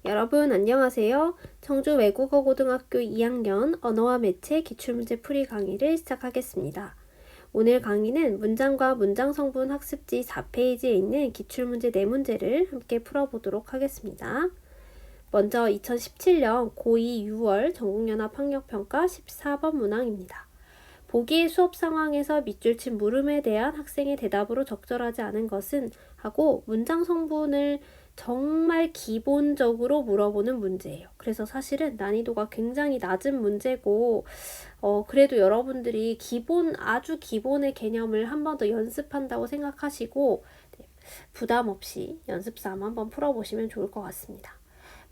여러분 안녕하세요. 청주 외국어고등학교 2학년 언어와 매체 기출문제 풀이 강의를 시작하겠습니다. 오늘 강의는 문장과 문장 성분 학습지 4페이지에 있는 기출문제 4문제를 함께 풀어보도록 하겠습니다. 먼저 2017년 고2 6월 전국연합학력평가 14번 문항입니다. 보기의 수업 상황에서 밑줄 친 물음에 대한 학생의 대답으로 적절하지 않은 것은 하고 문장 성분을 정말 기본적으로 물어보는 문제예요. 그래서 사실은 난이도가 굉장히 낮은 문제고 그래도 여러분들이 아주 기본의 개념을 한 번 더 연습한다고 생각하시고 부담 없이 연습 삼아 한번 풀어보시면 좋을 것 같습니다.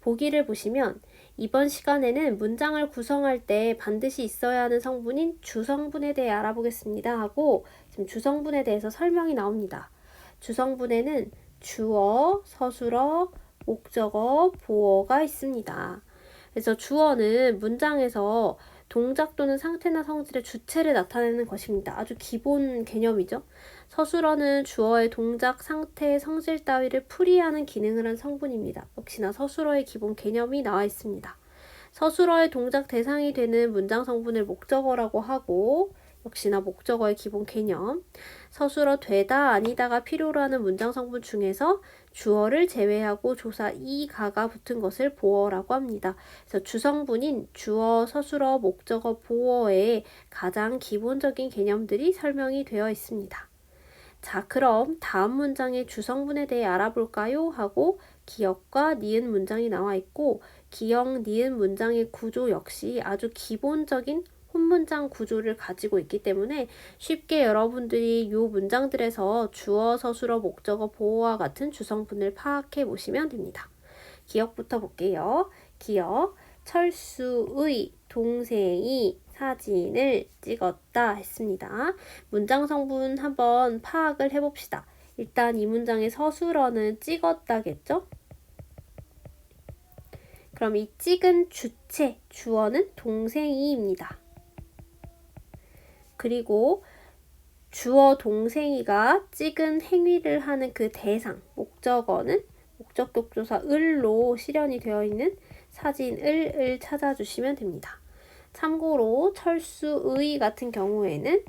보기를 보시면 이번 시간에는 문장을 구성할 때 반드시 있어야 하는 성분인 주성분에 대해 알아보겠습니다 하고 지금 주성분에 대해서 설명이 나옵니다. 주성분에는 주어, 서술어, 목적어, 보어가 있습니다. 그래서 주어는 문장에서 동작 또는 상태나 성질의 주체를 나타내는 것입니다. 아주 기본 개념이죠. 서술어는 주어의 동작, 상태, 성질 따위를 풀이하는 기능을 한 성분입니다. 역시나 서술어의 기본 개념이 나와 있습니다. 서술어의 동작 대상이 되는 문장 성분을 목적어라고 하고 역시나 목적어의 기본 개념. 서술어 되다 아니다가 필요로 하는 문장 성분 중에서 주어를 제외하고 조사 이가가 붙은 것을 보어라고 합니다. 그래서 주성분인 주어, 서술어, 목적어, 보어의 가장 기본적인 개념들이 설명이 되어 있습니다. 자, 그럼 다음 문장의 주성분에 대해 알아볼까요? 하고 기역과 니은 문장이 나와 있고 기역, 니은 문장의 구조 역시 아주 기본적인 혼문장 구조를 가지고 있기 때문에 쉽게 여러분들이 이 문장들에서 주어, 서술어, 목적어, 보어와 같은 주성분을 파악해 보시면 됩니다. 기역부터 볼게요. 기역, 철수의 동생이 사진을 찍었다 했습니다. 문장 성분 한번 파악을 해봅시다. 일단 이 문장의 서술어는 찍었다겠죠? 그럼 이 찍은 주체, 주어는 동생이입니다. 그리고 주어 동생이가 찍은 행위를 하는 그 대상, 목적어는 목적격조사 을로 실현이 되어 있는 사진을 찾아주시면 됩니다. 참고로 철수의 같은 경우에는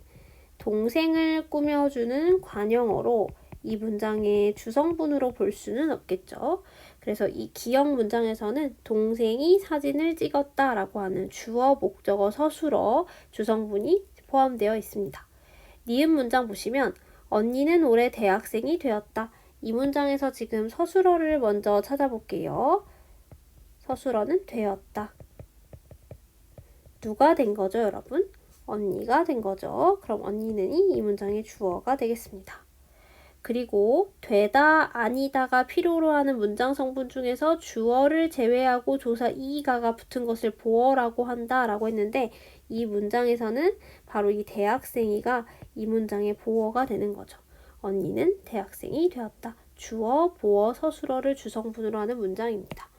동생을 꾸며주는 관형어로 이 문장의 주성분으로 볼 수는 없겠죠. 그래서 이 기역 문장에서는 동생이 사진을 찍었다라고 하는 주어, 목적어, 서술어, 주성분이 포함되어 있습니다. 니은 문장 보시면 언니는 올해 대학생이 되었다. 이 문장에서 지금 서술어를 먼저 찾아볼게요. 서술어는 되었다. 누가 된 거죠, 여러분? 언니가 된 거죠. 그럼 언니는 이 문장의 주어가 되겠습니다. 그리고 되다, 아니다가 필요로 하는 문장 성분 중에서 주어를 제외하고 조사 이가가 붙은 것을 보어라고 한다라고 했는데 이 문장에서는 바로 이 대학생이가 이 문장의 보어가 되는 거죠. 언니는 대학생이 되었다. 주어, 보어, 서술어를 주성분으로 하는 문장입니다.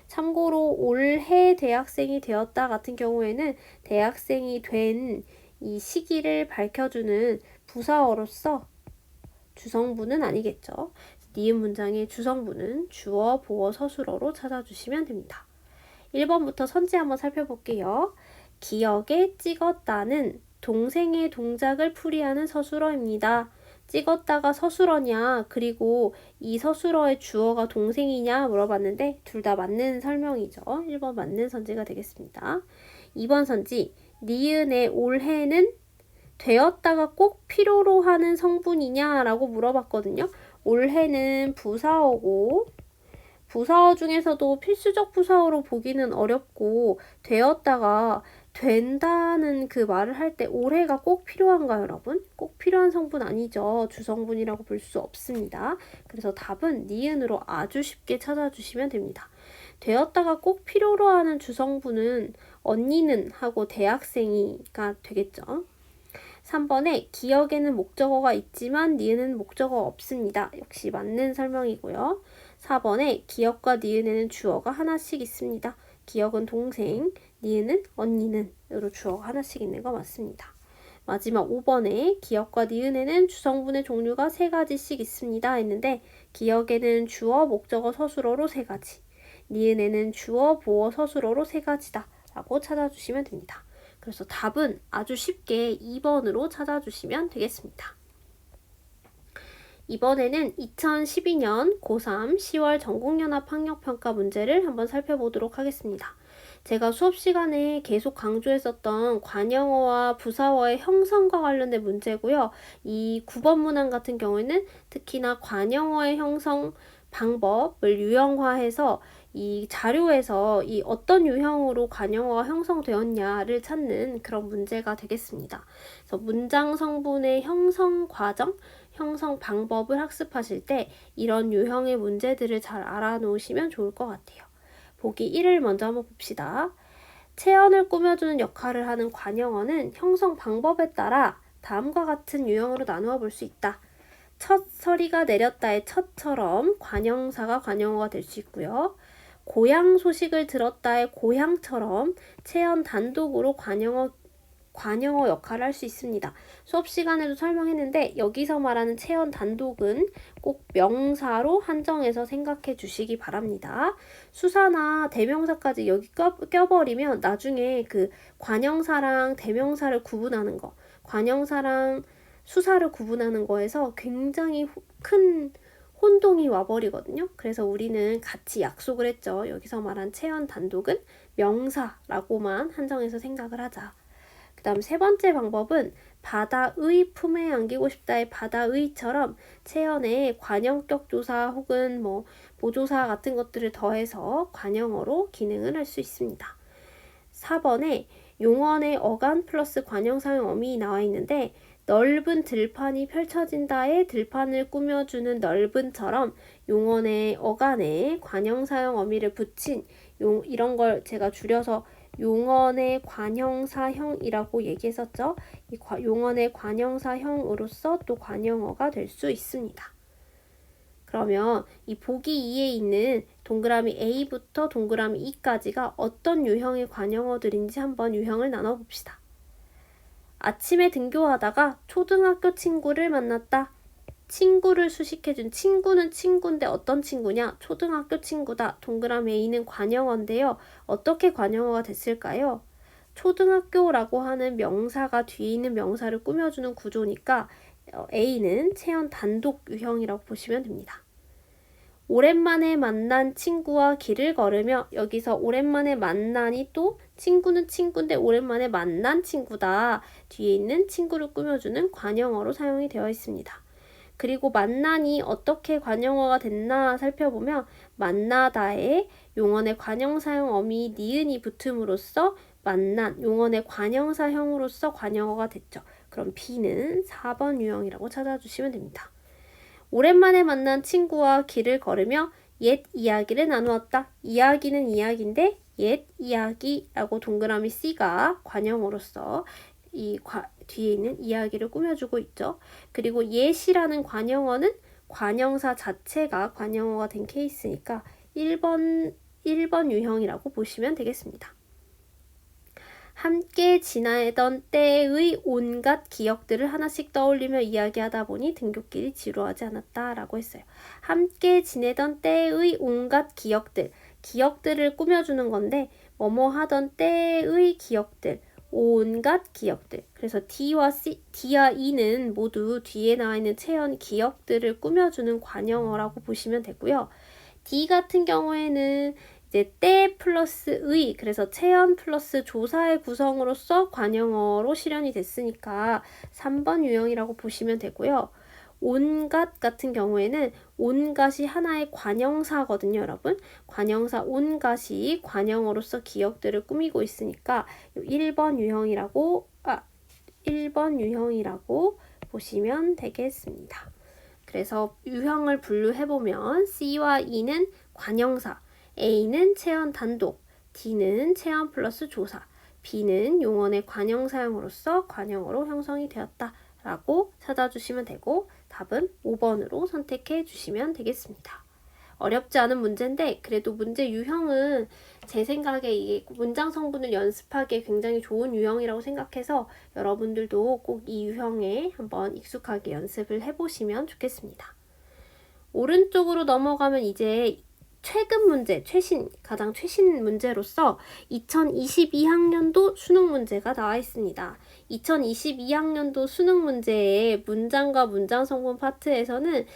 참고로 올해 대학생이 되었다 같은 경우에는 대학생이 된 이 시기를 밝혀주는 부사어로서 주성분은 아니겠죠. 니은 문장의 주성분은 주어, 보어, 서술어로 찾아주시면 됩니다. 1번부터 선지 한번 살펴볼게요. 기억에 찍었다는 동생의 동작을 풀이하는 서술어입니다. 찍었다가 서술어냐 그리고 이 서술어의 주어가 동생이냐 물어봤는데 둘 다 맞는 설명이죠. 1번 맞는 선지가 되겠습니다. 2번 선지 니은의 올해는 되었다가 꼭 필요로 하는 성분이냐라고 물어봤거든요. 올해는 부사어고 부사어 중에서도 필수적 부사어로 보기는 어렵고 되었다가 된다는 그 말을 할 때 올해가 꼭 필요한가요, 여러분? 꼭 필요한 성분 아니죠. 주성분이라고 볼 수 없습니다. 그래서 답은 니은으로 아주 쉽게 찾아주시면 됩니다. 되었다가 꼭 필요로 하는 주성분은 언니는 하고 대학생이가 되겠죠. 3번에 기억에는 목적어가 있지만 니은은 목적어 없습니다. 역시 맞는 설명이고요. 4번에 기억과 니은에는 주어가 하나씩 있습니다. 기억은 동생, 니은은 언니는 으로 주어가 하나씩 있는 거 맞습니다. 마지막 5번에 기억과 니은에는 주성분의 종류가 3가지씩 있습니다 했는데 기역에는 주어, 목적어, 서술어로 3가지, 니은에는 주어, 보어, 서술어로 3가지다 라고 찾아주시면 됩니다. 그래서 답은 아주 쉽게 2번으로 찾아주시면 되겠습니다. 이번에는 2012년 고3 10월 전국연합 학력평가 문제를 한번 살펴보도록 하겠습니다. 제가 수업 시간에 계속 강조했었던 관형어와 부사어의 형성과 관련된 문제고요. 이 9번 문항 같은 경우에는 특히나 관형어의 형성 방법을 유형화해서 이 자료에서 이 어떤 유형으로 관형어가 형성되었냐를 찾는 그런 문제가 되겠습니다. 그래서 문장 성분의 형성 과정, 형성 방법을 학습하실 때 이런 유형의 문제들을 잘 알아놓으시면 좋을 것 같아요. 보기 1을 먼저 한번 봅시다. 체언을 꾸며주는 역할을 하는 관형어는 형성 방법에 따라 다음과 같은 유형으로 나누어 볼 수 있다. 첫 서리가 내렸다의 첫처럼 관형사가 관형어가 될 수 있고요. 고향 소식을 들었다의 고향처럼 체언 단독으로 관형어 역할을 할 수 있습니다. 수업 시간에도 설명했는데 여기서 말하는 체언 단독은 꼭 명사로 한정해서 생각해 주시기 바랍니다. 수사나 대명사까지 여기 껴버리면 나중에 그 관형사랑 대명사를 구분하는 거, 관형사랑 수사를 구분하는 거에서 굉장히 큰 혼동이 와버리거든요. 그래서 우리는 같이 약속을 했죠. 여기서 말한 체언 단독은 명사라고만 한정해서 생각을 하자. 그 다음 3번째 방법은 바다의 품에 안기고 싶다의 바다의처럼 체언에 관형격 조사 혹은 보조사 같은 것들을 더해서 관형어로 기능을 할 수 있습니다. 4번에 용언의 어간 플러스 관형사용 어미 나와 있는데 넓은 들판이 펼쳐진다에 들판을 꾸며주는 넓은처럼 용언의 어간에 관형사용 어미를 붙인 이런 걸 제가 줄여서 용언의 관형사형이라고 얘기했었죠. 이 용언의 관형사형으로서 또 관형어가 될 수 있습니다. 그러면 이 보기 2에 있는 동그라미 A부터 동그라미 E까지가 어떤 유형의 관형어들인지 한번 유형을 나눠봅시다. 아침에 등교하다가 초등학교 친구를 만났다. 친구를 수식해준 친구는 친구인데 어떤 친구냐? 초등학교 친구다. 동그라미 A는 관형어인데요. 어떻게 관형어가 됐을까요? 초등학교라고 하는 명사가 뒤에 있는 명사를 꾸며주는 구조니까 A는 체언 단독 유형이라고 보시면 됩니다. 오랜만에 만난 친구와 길을 걸으며 여기서 오랜만에 만나니 또 친구는 친구인데 오랜만에 만난 친구다. 뒤에 있는 친구를 꾸며주는 관형어로 사용이 되어 있습니다. 그리고 만나니 어떻게 관형어가 됐나 살펴보면 만나다에 용언의 관형사형 어미 니은이 붙음으로써 만난 용언의 관형사형으로서 관형어가 됐죠. 그럼 B는 4번 유형이라고 찾아주시면 됩니다. 오랜만에 만난 친구와 길을 걸으며 옛 이야기를 나누었다. 이야기는 이야기인데 옛 이야기라고 동그라미 C가 관형어로서 이 뒤에 있는 이야기를 꾸며주고 있죠. 그리고 옛이라는 관형어는 관형사 자체가 관형어가 된 케이스니까 1번 유형이라고 보시면 되겠습니다. 함께 지나던 때의 온갖 기억들을 하나씩 떠올리며 이야기하다 보니 등굣길이 지루하지 않았다라고 했어요. 함께 지내던 때의 온갖 기억들을 꾸며주는 건데 뭐뭐 하던 때의 기억들, 온갖 기억들. 그래서 D와 E는 모두 뒤에 나와 있는 체언 기억들을 꾸며주는 관형어라고 보시면 되고요. D 같은 경우에는 이제 때 플러스 의, 그래서 체언 플러스 조사의 구성으로서 관형어로 실현이 됐으니까 3번 유형이라고 보시면 되고요. 온갖 같은 경우에는 온갖이 하나의 관형사거든요, 여러분. 관형사 온갖이 관형어로서 기억들을 꾸미고 있으니까 1번 유형이라고 보시면 되겠습니다. 그래서 유형을 분류해보면 C와 E는 관형사, A는 체언 단독, D는 체언 플러스 조사, B는 용언의 관형 사용으로서 관형어로 형성이 되었다 라고 찾아주시면 되고 답은 5번으로 선택해 주시면 되겠습니다. 어렵지 않은 문제인데 그래도 문제 유형은 제 생각에 이게 문장 성분을 연습하기에 굉장히 좋은 유형이라고 생각해서 여러분들도 꼭 이 유형에 한번 익숙하게 연습을 해보시면 좋겠습니다. 오른쪽으로 넘어가면 이제 최근 문제, 가장 최신 문제로서 2022학년도 수능 문제가 나와 있습니다. 2022학년도 수능 문제의 문장과 문장 성분 파트에서는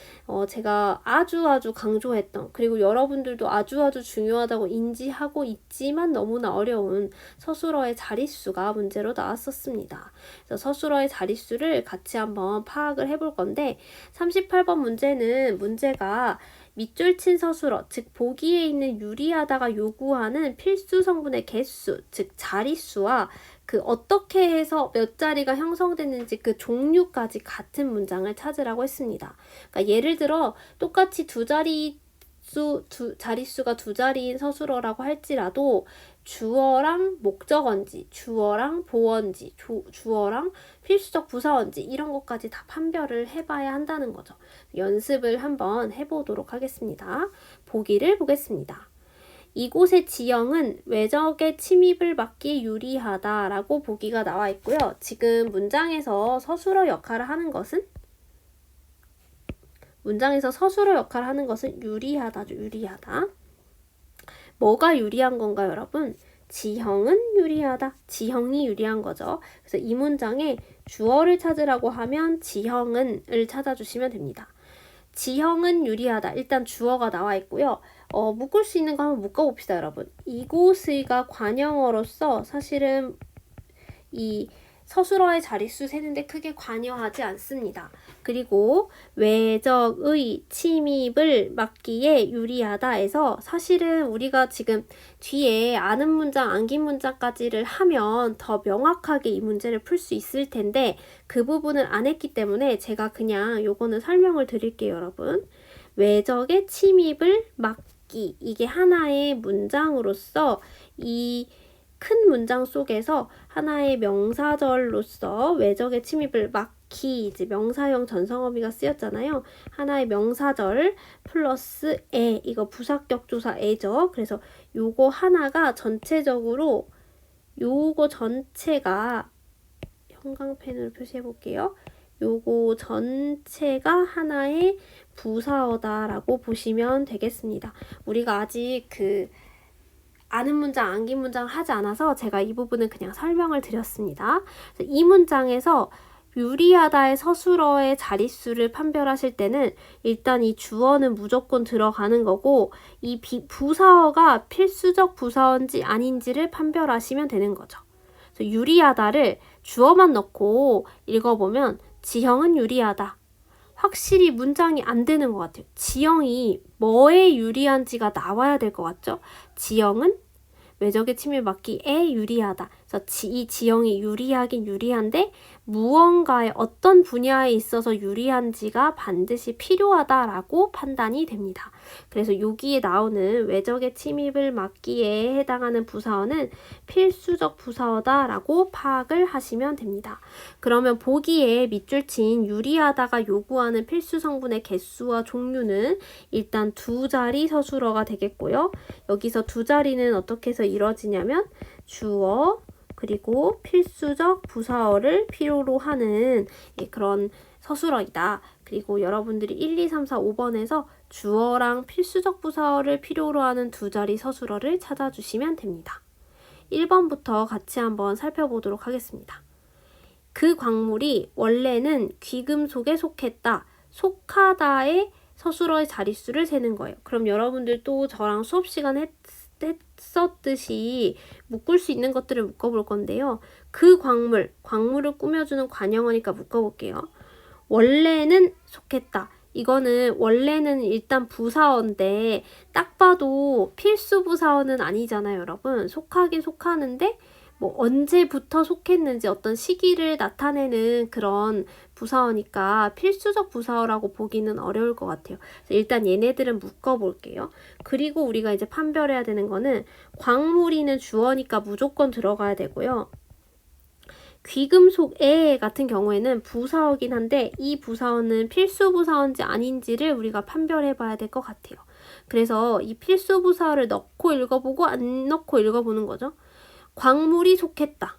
제가 아주 강조했던, 그리고 여러분들도 아주 중요하다고 인지하고 있지만 너무나 어려운 서술어의 자릿수가 문제로 나왔었습니다. 그래서 서술어의 자릿수를 같이 한번 파악을 해볼 건데, 38번 문제는 문제가 밑줄 친 서술어, 즉 보기에 있는 유리하다가 요구하는 필수 성분의 개수, 즉 자릿수와 그 어떻게 해서 몇 자리가 형성됐는지 그 종류까지 같은 문장을 찾으라고 했습니다. 그러니까 예를 들어 똑같이 자릿수가 두 자리인 서술어라고 할지라도 주어랑 목적어인지, 주어랑 보어인지, 주어랑 필수적 부사어인지 이런 것까지 다 판별을 해봐야 한다는 거죠. 연습을 한번 해보도록 하겠습니다. 보기를 보겠습니다. 이곳의 지형은 외적의 침입을 막기 유리하다라고 보기가 나와 있고요. 지금 문장에서 서술어 역할을 하는 것은 유리하다죠. 유리하다. 뭐가 유리한 건가요, 여러분? 지형은 유리하다. 지형이 유리한 거죠. 그래서 이 문장에 주어를 찾으라고 하면 지형은을 찾아주시면 됩니다. 지형은 유리하다. 일단 주어가 나와 있고요. 묶을 수 있는 거 한번 묶어봅시다, 여러분. 이곳의가 관형어로서 사실은 이 서술어의 자릿수 세는데 크게 관여하지 않습니다. 그리고 외적의 침입을 막기에 유리하다에서 사실은 우리가 지금 뒤에 아는 문장, 안긴 문장까지를 하면 더 명확하게 이 문제를 풀 수 있을 텐데 그 부분을 안 했기 때문에 제가 그냥 요거는 설명을 드릴게요, 여러분. 외적의 침입을 막기, 이게 하나의 문장으로서 이 큰 문장 속에서 하나의 명사절로서 외적의 침입을 막기, 이제 명사형 전성어미가 쓰였잖아요. 하나의 명사절 플러스 에, 이거 부사격조사 에죠. 그래서 요거 하나가 전체적으로 요거 전체가 형광펜으로 표시해 볼게요. 요거 전체가 하나의 부사어다라고 보시면 되겠습니다. 우리가 아직 아는 문장, 안긴 문장 하지 않아서 제가 이 부분은 그냥 설명을 드렸습니다. 이 문장에서 유리하다의 서술어의 자릿수를 판별하실 때는 일단 이 주어는 무조건 들어가는 거고 이 부사어가 필수적 부사어인지 아닌지를 판별하시면 되는 거죠. 그래서 유리하다를 주어만 넣고 읽어보면 지형은 유리하다. 확실히 문장이 안 되는 것 같아요. 지형이 뭐에 유리한지가 나와야 될 것 같죠? 지형은 외적의 침입 막기에 유리하다. 그래서 이 지형이 유리하긴 유리한데 무언가의 어떤 분야에 있어서 유리한지가 반드시 필요하다라고 판단이 됩니다. 그래서 여기에 나오는 외적의 침입을 막기에 해당하는 부사어는 필수적 부사어다라고 파악을 하시면 됩니다. 그러면 보기에 밑줄 친 유리하다가 요구하는 필수 성분의 개수와 종류는 일단 두 자리 서술어가 되겠고요. 여기서 두 자리는 어떻게 해서 이루어지냐면 주어 그리고 필수적 부사어를 필요로 하는 그런 서술어이다. 그리고 여러분들이 1, 2, 3, 4, 5번에서 주어랑 필수적 부사어를 필요로 하는 두 자리 서술어를 찾아주시면 됩니다. 1번부터 같이 한번 살펴보도록 하겠습니다. 그 광물이 원래는 귀금속에 속했다. 속하다의 서술어의 자릿수를 세는 거예요. 그럼 여러분들도 저랑 수업 시간 했었듯이 묶을 수 있는 것들을 묶어볼 건데요. 그 광물을 꾸며주는 관형어니까 묶어볼게요. 원래는 속했다. 이거는 원래는 일단 부사어인데 딱 봐도 필수 부사어는 아니잖아요, 여러분. 속하긴 속하는데 뭐 언제부터 속했는지 어떤 시기를 나타내는 그런 부사어니까 필수적 부사어라고 보기는 어려울 것 같아요. 일단 얘네들은 묶어볼게요. 그리고 우리가 이제 판별해야 되는 거는 광물이는 주어니까 무조건 들어가야 되고요. 귀금속에 같은 경우에는 부사어긴 한데 이 부사어는 필수 부사어인지 아닌지를 우리가 판별해 봐야 될 것 같아요. 그래서 이 필수 부사어를 넣고 읽어보고 안 넣고 읽어보는 거죠. 광물이 속했다.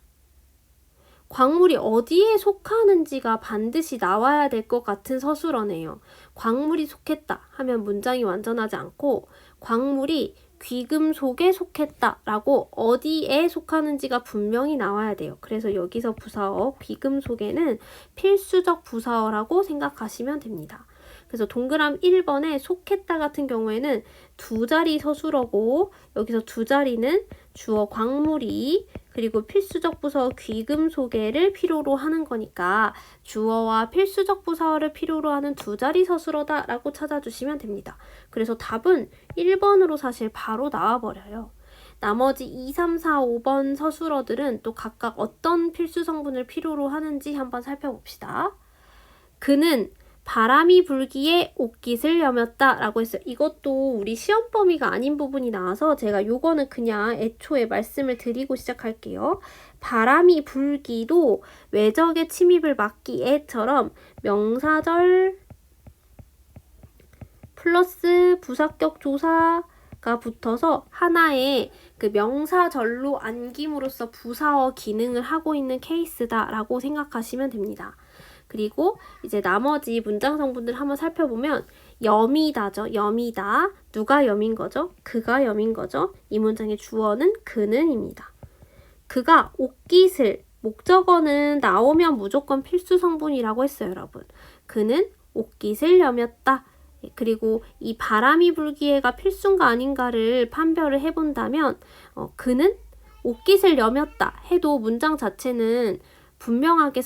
광물이 어디에 속하는지가 반드시 나와야 될 것 같은 서술어네요. 광물이 속했다 하면 문장이 완전하지 않고 광물이 귀금속에 속했다라고 어디에 속하는지가 분명히 나와야 돼요. 그래서 여기서 부사어 귀금속에는 필수적 부사어라고 생각하시면 됩니다. 그래서 동그람 1번에 속했다 같은 경우에는 두 자리 서술어고 여기서 두 자리는 주어 광물이 그리고 필수적 부사어 귀금속에를 필요로 하는 거니까 주어와 필수적 부사어를 필요로 하는 두 자리 서술어다라고 찾아주시면 됩니다. 그래서 답은 1번으로 사실 바로 나와버려요. 나머지 2, 3, 4, 5번 서술어들은 또 각각 어떤 필수 성분을 필요로 하는지 한번 살펴봅시다. 그는 바람이 불기에 옷깃을 여몄다 라고 했어요. 이것도 우리 시험 범위가 아닌 부분이 나와서 제가 요거는 그냥 애초에 말씀을 드리고 시작할게요. 바람이 불기도 외적의 침입을 막기에처럼 명사절 플러스 부사격 조사가 붙어서 하나의 그 명사절로 안김으로써 부사어 기능을 하고 있는 케이스다라고 생각하시면 됩니다. 그리고 이제 나머지 문장 성분들 한번 살펴보면 여미다죠. 여미다. 누가 여민 거죠? 그가 여민 거죠. 이 문장의 주어는 그는입니다. 그가 옷깃을 목적어는 나오면 무조건 필수 성분이라고 했어요, 여러분. 그는 옷깃을 여몄다. 그리고 이 바람이 불기에가 필수인가 아닌가를 판별을 해본다면 그는 옷깃을 여몄다 해도 문장 자체는 분명하게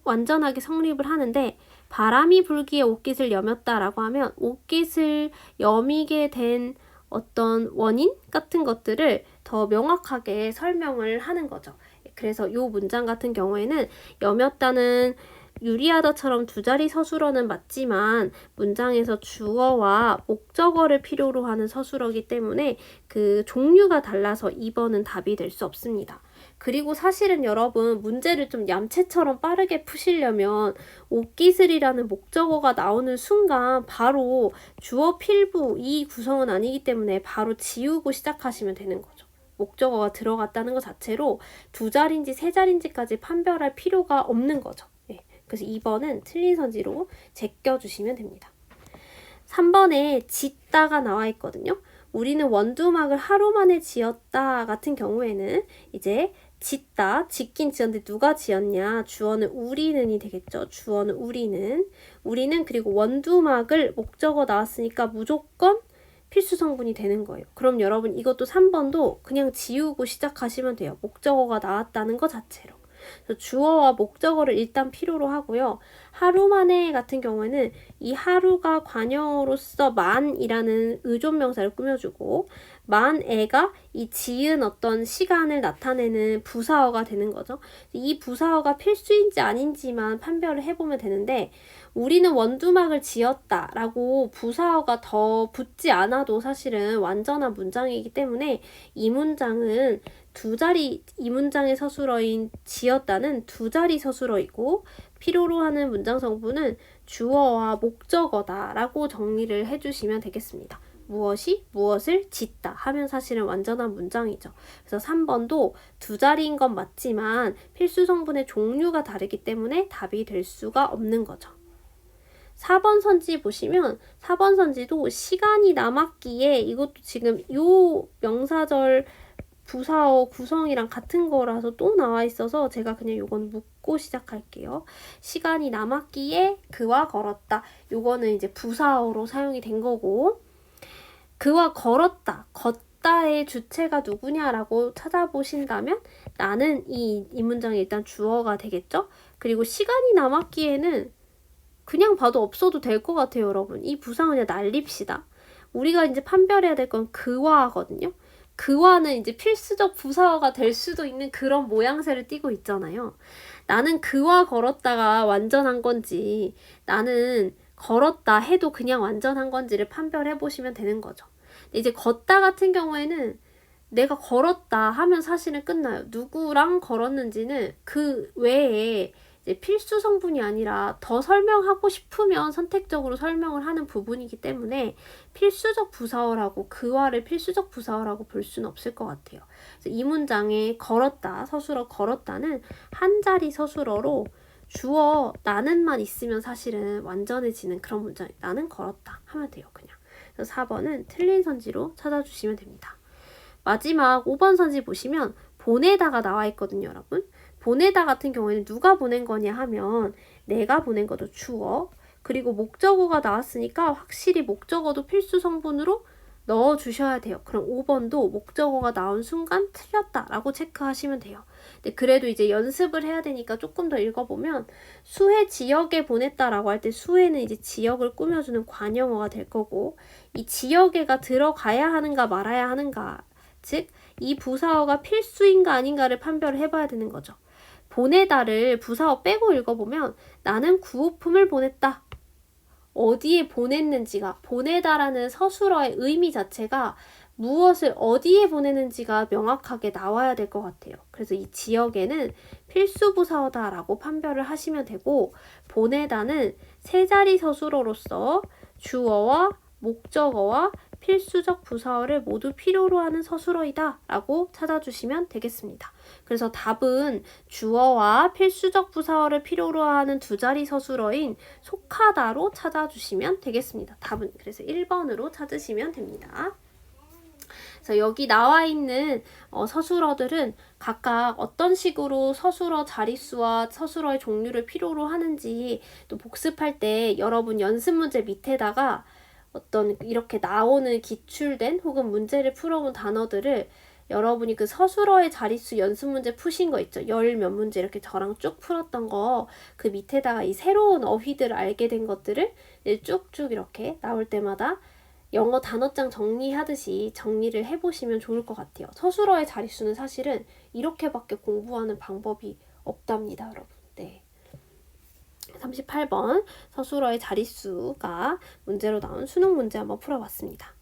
완전하게 성립을 하는데 바람이 불기에 옷깃을 여몄다라고 하면 옷깃을 여미게 된 어떤 원인 같은 것들을 더 명확하게 설명을 하는 거죠. 그래서 이 문장 같은 경우에는 여몄다는 유리하다처럼 두 자리 서술어는 맞지만 문장에서 주어와 목적어를 필요로 하는 서술어이기 때문에 그 종류가 달라서 2번은 답이 될 수 없습니다. 그리고 사실은 여러분 문제를 좀 얌체처럼 빠르게 푸시려면 옷깃을이라는 목적어가 나오는 순간 바로 주어 필부 이 구성은 아니기 때문에 바로 지우고 시작하시면 되는 거죠. 목적어가 들어갔다는 것 자체로 두 자리인지 세 자리인지까지 판별할 필요가 없는 거죠. 그래서 2번은 틀린 선지로 제껴주시면 됩니다. 3번에 짓다가 나와 있거든요. 우리는 원두막을 하루 만에 지었다 같은 경우에는 이제 짓다, 짓긴 지었는데 누가 지었냐? 주어는 우리는이 되겠죠. 주어는 우리는. 우리는 그리고 원두막을 목적어 나왔으니까 무조건 필수 성분이 되는 거예요. 그럼 여러분 이것도 3번도 그냥 지우고 시작하시면 돼요. 목적어가 나왔다는 것 자체로. 주어와 목적어를 일단 필요로 하고요. 하루 만에 같은 경우에는 이 하루가 관형으로서 만이라는 의존명사를 꾸며주고 만에가 이 지은 어떤 시간을 나타내는 부사어가 되는 거죠. 이 부사어가 필수인지 아닌지만 판별을 해보면 되는데 우리는 원두막을 지었다 라고 부사어가 더 붙지 않아도 사실은 완전한 문장이기 때문에 이 문장은 이 문장의 서술어인 지었다는 두 자리 서술어이고 필요로 하는 문장 성분은 주어와 목적어다 라고 정리를 해주시면 되겠습니다. 무엇이 무엇을 짓다 하면 사실은 완전한 문장이죠. 그래서 3번도 두 자리인 건 맞지만 필수 성분의 종류가 다르기 때문에 답이 될 수가 없는 거죠. 4번 선지 보시면 4번 선지도 시간이 남았기에 이것도 지금 요 명사절 부사어 구성이랑 같은 거라서 또 나와 있어서 제가 그냥 요건 묻고 시작할게요. 시간이 남았기에 그와 걸었다. 요거는 이제 부사어로 사용이 된 거고 그와 걸었다. 걷다의 주체가 누구냐라고 찾아보신다면 나는 이 문장이 일단 주어가 되겠죠? 그리고 시간이 남았기에는 그냥 봐도 없어도 될 것 같아요, 여러분. 이 부상은 그냥 날립시다. 우리가 이제 판별해야 될 건 그와거든요. 그와는 이제 필수적 부사어가 될 수도 있는 그런 모양새를 띠고 있잖아요. 나는 그와 걸었다가 완전한 건지 나는 걸었다 해도 그냥 완전한 건지를 판별해 보시면 되는 거죠. 이제 걷다 같은 경우에는 내가 걸었다 하면 사실은 끝나요. 누구랑 걸었는지는 그 외에 이제 필수 성분이 아니라 더 설명하고 싶으면 선택적으로 설명을 하는 부분이기 때문에 필수적 부사어라고 그와를 필수적 부사어라고 볼 수는 없을 것 같아요. 그래서 이 문장에 걸었다, 서술어 걸었다는 한 자리 서술어로 주어 나는만 있으면 사실은 완전해지는 그런 문장. 나는 걸었다 하면 돼요. 그냥. 그래서 4번은 틀린 선지로 찾아주시면 됩니다. 마지막 5번 선지 보시면 보내다가 나와 있거든요, 여러분. 보내다 같은 경우에는 누가 보낸 거냐 하면 내가 보낸 거죠, 주어. 그리고 목적어가 나왔으니까 확실히 목적어도 필수 성분으로 넣어주셔야 돼요. 그럼 5번도 목적어가 나온 순간 틀렸다라고 체크하시면 돼요. 근데 그래도 이제 연습을 해야 되니까 조금 더 읽어보면 수해 지역에 보냈다라고 할 때 수해는 이제 지역을 꾸며주는 관용어가 될 거고 이 지역에가 들어가야 하는가 말아야 하는가 즉 이 부사어가 필수인가 아닌가를 판별을 해봐야 되는 거죠. 보내다를 부사어 빼고 읽어보면 나는 구호품을 보냈다. 어디에 보냈는지가 보내다라는 서술어의 의미 자체가 무엇을 어디에 보내는지가 명확하게 나와야 될 것 같아요. 그래서 이 지역에는 필수 부사어다라고 판별을 하시면 되고 보내다는 세 자리 서술어로서 주어와 목적어와 필수적 부사어를 모두 필요로 하는 서술어이다 라고 찾아주시면 되겠습니다. 그래서 답은 주어와 필수적 부사어를 필요로 하는 두 자리 서술어인 속하다로 찾아주시면 되겠습니다. 답은 그래서 1번으로 찾으시면 됩니다. 그래서 여기 나와 있는 서술어들은 각각 어떤 식으로 서술어 자릿수와 서술어의 종류를 필요로 하는지 또 복습할 때 여러분 연습 문제 밑에다가 어떤 이렇게 나오는 기출된 혹은 문제를 풀어온 단어들을 여러분이 그 서술어의 자릿수 연습 문제 푸신 거 있죠? 열 몇 문제 이렇게 저랑 쭉 풀었던 거 그 밑에다가 이 새로운 어휘들을 알게 된 것들을 쭉쭉 이렇게 나올 때마다 영어 단어장 정리하듯이 정리를 해보시면 좋을 것 같아요. 서술어의 자릿수는 사실은 이렇게밖에 공부하는 방법이 없답니다, 여러분. 네. 38번 서술어의 자릿수가 문제로 나온 수능 문제 한번 풀어봤습니다.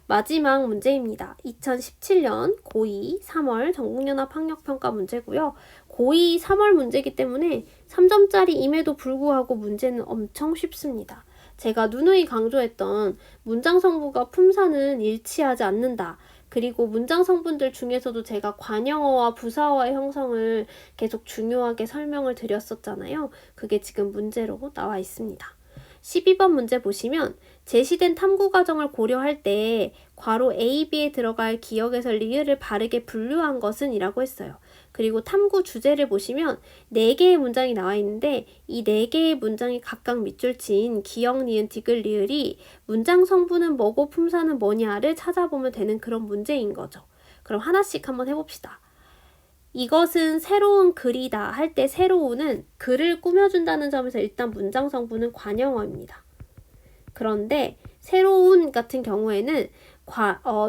마지막 문제입니다. 2017년 고2 3월 전국연합학력평가 문제고요. 고2 3월 문제이기 때문에 3점짜리임에도 불구하고 문제는 엄청 쉽습니다. 제가 누누이 강조했던 문장 성분과 품사는 일치하지 않는다. 그리고 문장 성분들 중에서도 제가 관형어와 부사어의 형성을 계속 중요하게 설명을 드렸었잖아요. 그게 지금 문제로 나와 있습니다. 12번 문제 보시면 제시된 탐구 과정을 고려할 때 괄호 A, B에 들어갈 기역에서 리을을 바르게 분류한 것은 이라고 했어요. 그리고 탐구 주제를 보시면 4개의 문장이 나와 있는데 이 4개의 문장이 각각 밑줄 친 기역, 니은, 디귿, 리을이 문장 성분은 뭐고 품사는 뭐냐를 찾아보면 되는 그런 문제인 거죠. 그럼 하나씩 한번 해봅시다. 이것은 새로운 글이다 할 때 새로운은 글을 꾸며준다는 점에서 일단 문장 성분은 관형어입니다. 그런데 새로운 같은 경우에는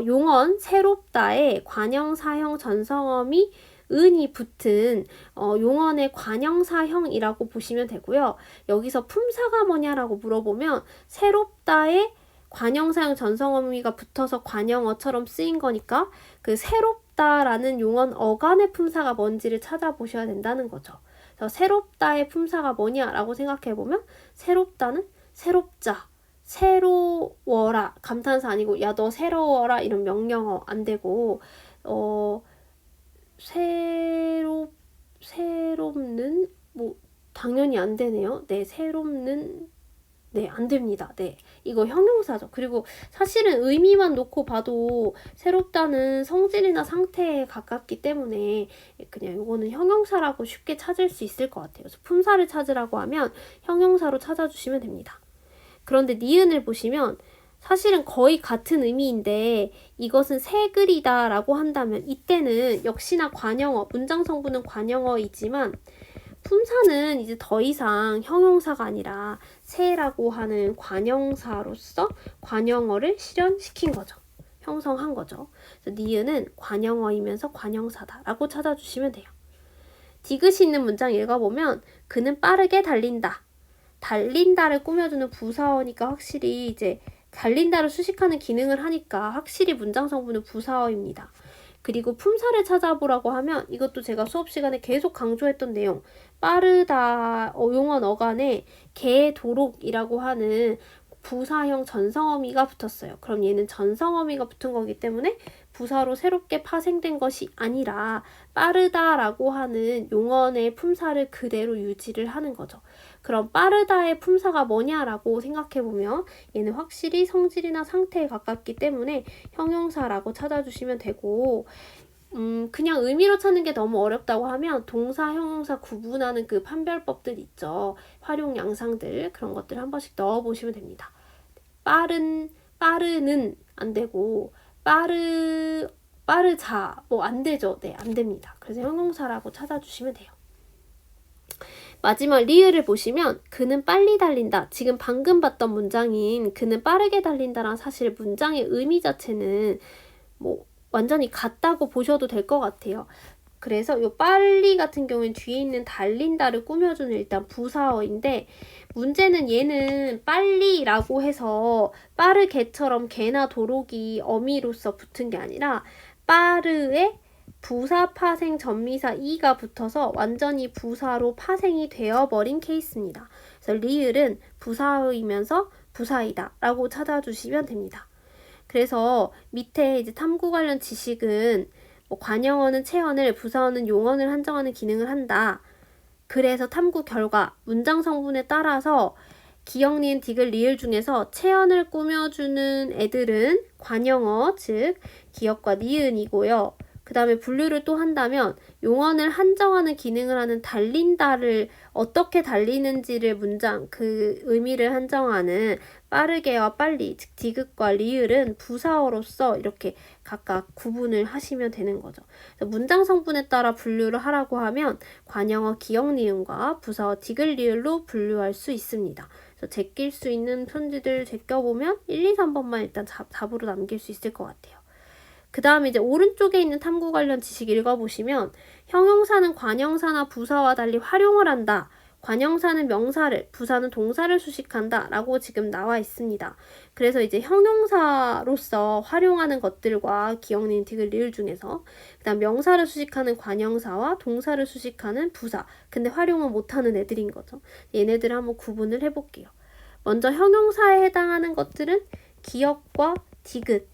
용언 새롭다에 관형사형 전성어미 은이 붙은 용언의 관형사형이라고 보시면 되고요. 여기서 품사가 뭐냐라고 물어보면 새롭다에 관형사형 전성어미가 붙어서 관형어처럼 쓰인 거니까 그 새롭다라는 용언 어간의 품사가 뭔지를 찾아보셔야 된다는 거죠. 그래서 새롭다의 품사가 뭐냐라고 생각해보면 새롭다는 새롭자, 새로워라, 감탄사 아니고 야 너 새로워라 이런 명령어 안 되고 새롭는 뭐 당연히 안 되네요. 네, 새롭는 네, 안 됩니다. 네, 이거 형용사죠. 그리고 사실은 의미만 놓고 봐도 새롭다는 성질이나 상태에 가깝기 때문에 그냥 이거는 형용사라고 쉽게 찾을 수 있을 것 같아요. 그래서 품사를 찾으라고 하면 형용사로 찾아주시면 됩니다. 그런데 니은을 보시면 사실은 거의 같은 의미인데 이것은 새 글이다 라고 한다면 이때는 역시나 관형어, 문장 성분은 관형어이지만 품사는 이제 더 이상 형용사가 아니라 새라고 하는 관형사로서 관형어를 실현시킨 거죠. 형성한 거죠. 그래서 니은은 관형어이면서 관형사다 라고 찾아주시면 돼요. 디귿이 있는 문장 읽어보면 그는 빠르게 달린다. 달린다를 꾸며주는 부사어니까 확실히 이제 달린다를 수식하는 기능을 하니까 확실히 문장 성분은 부사어입니다. 그리고 품사를 찾아보라고 하면 이것도 제가 수업 시간에 계속 강조했던 내용. 빠르다 용언 어간에 개도록이라고 하는 부사형 전성어미가 붙었어요. 그럼 얘는 전성어미가 붙은 거기 때문에 부사로 새롭게 파생된 것이 아니라 빠르다라고 하는 용언의 품사를 그대로 유지를 하는 거죠. 그럼 빠르다의 품사가 뭐냐라고 생각해보면 얘는 확실히 성질이나 상태에 가깝기 때문에 형용사라고 찾아주시면 되고, 그냥 의미로 찾는 게 너무 어렵다고 하면 동사, 형용사 구분하는 그 판별법들 있죠. 활용 양상들, 그런 것들 한 번씩 넣어보시면 됩니다. 빠르는 안 되고, 빠르자, 뭐 안 되죠. 네, 안 됩니다. 그래서 형용사라고 찾아주시면 돼요. 마지막 리을을 보시면 그는 빨리 달린다. 지금 방금 봤던 문장인 그는 빠르게 달린다랑 사실 문장의 의미 자체는 뭐 완전히 같다고 보셔도 될 것 같아요. 그래서 요 빨리 같은 경우엔 뒤에 있는 달린다를 꾸며주는 일단 부사어인데, 문제는 얘는 빨리라고 해서 빠르게처럼 개나 도록이 어미로서 붙은 게 아니라 빠르에 부사 파생 전미사 이가 붙어서 완전히 부사로 파생이 되어버린 케이스입니다. 그래서 리을은 부사어이면서 부사이다 라고 찾아주시면 됩니다. 그래서 밑에 이제 탐구 관련 지식은 뭐 관형어는 체언을, 부사어는 용언을 한정하는 기능을 한다. 그래서 탐구 결과 문장 성분에 따라서 기역, 니은, 디귿, 리을 중에서 체언을 꾸며주는 애들은 관형어, 즉 기역과 니은이고요. 그 다음에 분류를 또 한다면 용언을 한정하는 기능을 하는 달린다를 어떻게 달리는지를 문장, 그 의미를 한정하는 빠르게와 빨리, 즉 디귿과 리을은 부사어로서 이렇게 각각 구분을 하시면 되는 거죠. 문장 성분에 따라 분류를 하라고 하면 관형어 기역, 니은과 부사어 디귿, 리을로 분류할 수 있습니다. 그래서 제낄 수 있는 편지들 제껴보면 1, 2, 3번만 일단 답으로 남길 수 있을 것 같아요. 그 다음에 이제 오른쪽에 있는 탐구 관련 지식 읽어보시면 형용사는 관형사나 부사와 달리 활용을 한다. 관형사는 명사를, 부사는 동사를 수식한다 라고 지금 나와 있습니다. 그래서 이제 형용사로서 활용하는 것들과 기역, 니은, 디귿, 리을 중에서 그 다음 명사를 수식하는 관형사와 동사를 수식하는 부사, 근데 활용은 못하는 애들인 거죠. 얘네들을 한번 구분을 해볼게요. 먼저 형용사에 해당하는 것들은 기역과 디귿,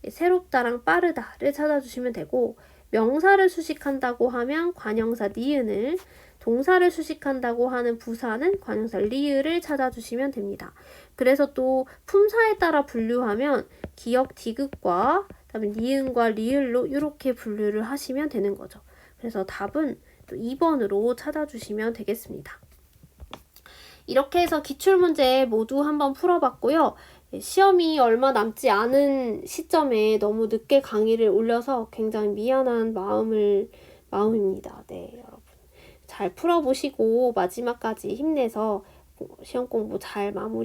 새롭다랑 빠르다를 찾아주시면 되고, 명사를 수식한다고 하면 관형사 니은을, 동사를 수식한다고 하는 부사는 관형사 리을을 찾아주시면 됩니다. 그래서 또 품사에 따라 분류하면 기역, 디귿과 그다음에 니은과 리을로 이렇게 분류를 하시면 되는 거죠. 그래서 답은 또 2번으로 찾아주시면 되겠습니다. 이렇게 해서 기출문제 모두 한번 풀어봤고요. 시험이 얼마 남지 않은 시점에 너무 늦게 강의를 올려서 굉장히 미안한 마음입니다. 네, 여러분. 잘 풀어보시고 마지막까지 힘내서 시험 공부 잘 마무리